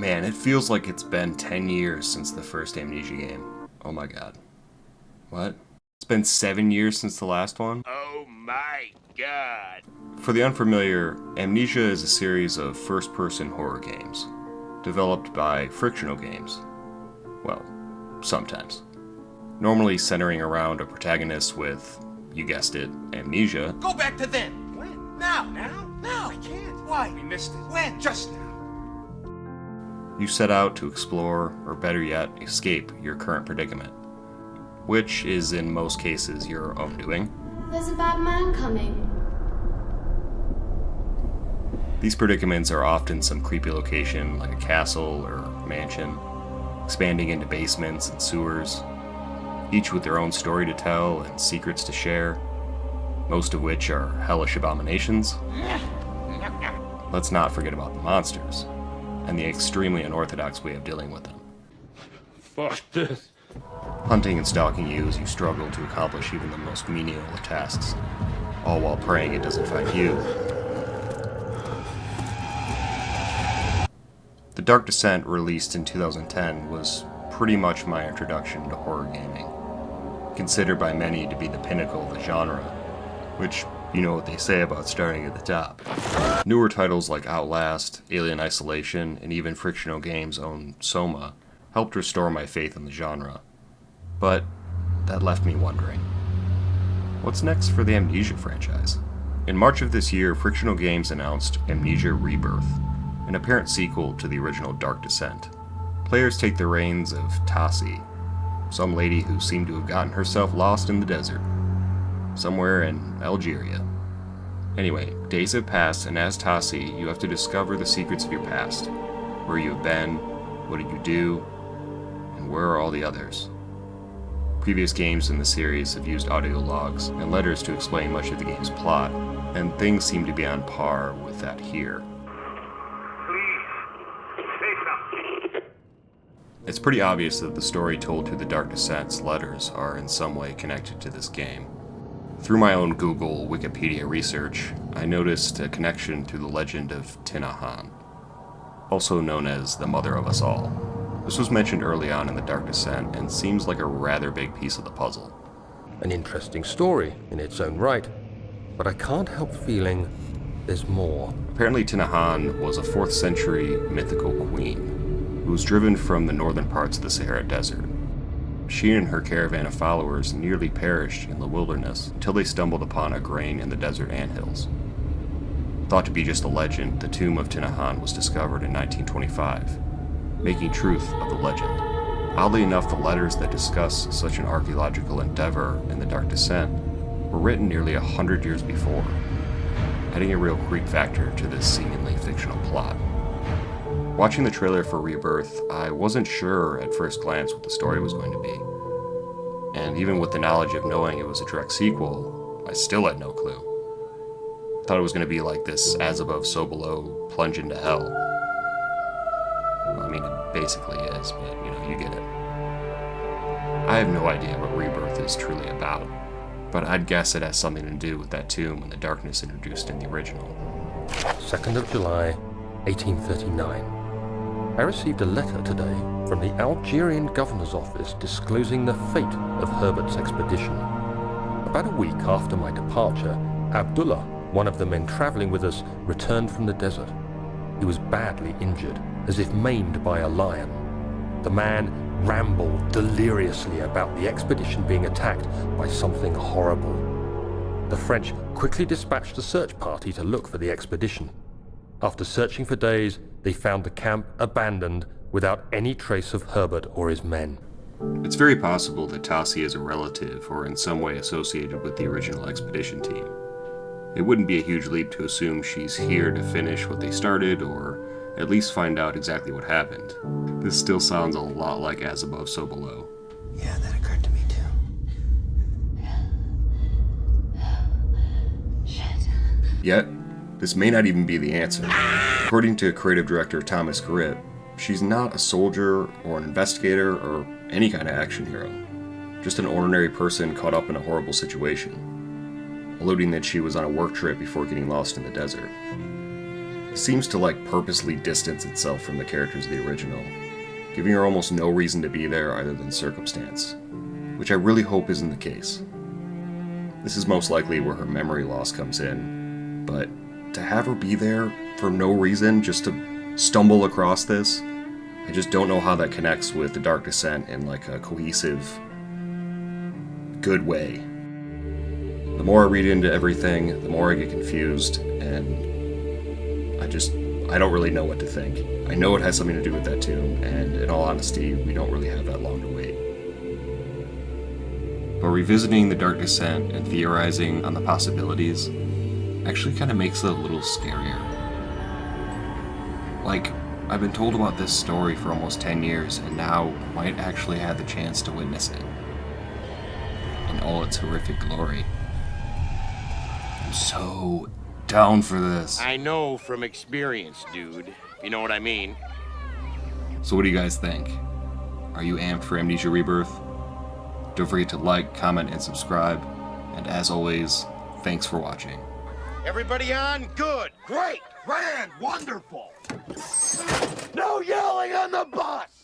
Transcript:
Man, it feels like it's been 10 years since the first Amnesia game. Oh my god. What? It's been 7 years since the last one? Oh my god. For the unfamiliar, Amnesia is a series of first-person horror games, developed by Frictional games. Well, sometimes. Normally centering around a protagonist with, you guessed it, amnesia. Go back to then. When? Now. Now? Now. I can't. Why? We missed it. When? Just now. You set out to explore, or better yet, escape your current predicament, which is in most cases your own doing. There's a bad man coming. These predicaments are often some creepy location like a castle or mansion, expanding into basements and sewers, each with their own story to tell and secrets to share, most of which are hellish abominations. Let's not forget about the monsters, and the extremely unorthodox way of dealing with them. Fuck this. Hunting and stalking you as you struggle to accomplish even the most menial of tasks, all while praying it doesn't find you. The Dark Descent, released in 2010, was pretty much my introduction to horror gaming, considered by many to be the pinnacle of the genre, which, you know what they say about starting at the top. Newer titles like Outlast, Alien Isolation, and even Frictional Games' own Soma helped restore my faith in the genre. But that left me wondering, what's next for the Amnesia franchise? In March of this year, Frictional Games announced Amnesia Rebirth, an apparent sequel to the original Dark Descent. Players take the reins of Tassi, some lady who seemed to have gotten herself lost in the desert, somewhere in Algeria. Anyway, days have passed, and as Tassi, you have to discover the secrets of your past. Where you have been, what did you do, and where are all the others? Previous games in the series have used audio logs and letters to explain much of the game's plot, and things seem to be on par with that here. It's pretty obvious that the story told through the Dark Descent's letters are in some way connected to this game. Through my own Google Wikipedia research, I noticed a connection to the legend of Tinahan, also known as the Mother of Us All. This was mentioned early on in the Dark Descent and seems like a rather big piece of the puzzle. An interesting story in its own right, but I can't help feeling there's more. Apparently Tinahan was a 4th century mythical queen who was driven from the northern parts of the Sahara Desert. She and her caravan of followers nearly perished in the wilderness until they stumbled upon a grain in the desert anthills. Thought to be just a legend, the tomb of Tinahan was discovered in 1925, making truth of the legend. Oddly enough, the letters that discuss such an archaeological endeavor in the Dark Descent were written nearly 100 years before, adding a real creep factor to this seemingly fictional plot. Watching the trailer for Rebirth, I wasn't sure at first glance what the story was going to be. And even with the knowledge of knowing it was a direct sequel, I still had no clue. I thought it was going to be like this as above, so below, plunge into hell. Well, I mean, it basically is, but you get it. I have no idea what Rebirth is truly about, but I'd guess it has something to do with that tomb and the darkness introduced in the original. 2nd of July, 1839. I received a letter today from the Algerian governor's office disclosing the fate of Herbert's expedition. About a week after my departure, Abdullah, one of the men traveling with us, returned from the desert. He was badly injured, as if maimed by a lion. The man rambled deliriously about the expedition being attacked by something horrible. The French quickly dispatched a search party to look for the expedition. After searching for days, they found the camp abandoned without any trace of Herbert or his men. It's very possible that Tassi is a relative or in some way associated with the original expedition team. It wouldn't be a huge leap to assume she's here to finish what they started, or at least find out exactly what happened. This still sounds a lot like As Above, So Below. Yeah, that occurred to me too. Shit. Yet, this may not even be the answer. According to creative director Thomas Gripp, she's not a soldier or an investigator or any kind of action hero. Just an ordinary person caught up in a horrible situation, alluding that she was on a work trip before getting lost in the desert. seems to purposely distance itself from the characters of the original, giving her almost no reason to be there other than circumstance, which I really hope isn't the case. This is most likely where her memory loss comes in, but to have her be there for no reason, just to stumble across this, I just don't know how that connects with the Dark Descent in a cohesive, good way. The more I read into everything, the more I get confused, and I don't really know what to think. I know it has something to do with that tomb, and in all honesty, we don't really have that long to wait. But revisiting the Dark Descent and theorizing on the possibilities actually kind of makes it a little scarier. I've been told about this story for almost 10 years, and now might actually have the chance to witness it in all its horrific glory. I'm so down for this. I know from experience, dude. You know what I mean? So what do you guys think? Are you amped for Amnesia Rebirth? Don't forget to like, comment, and subscribe. And as always, thanks for watching. Everybody on? Good. Great! Grand! Wonderful! No yelling on the bus!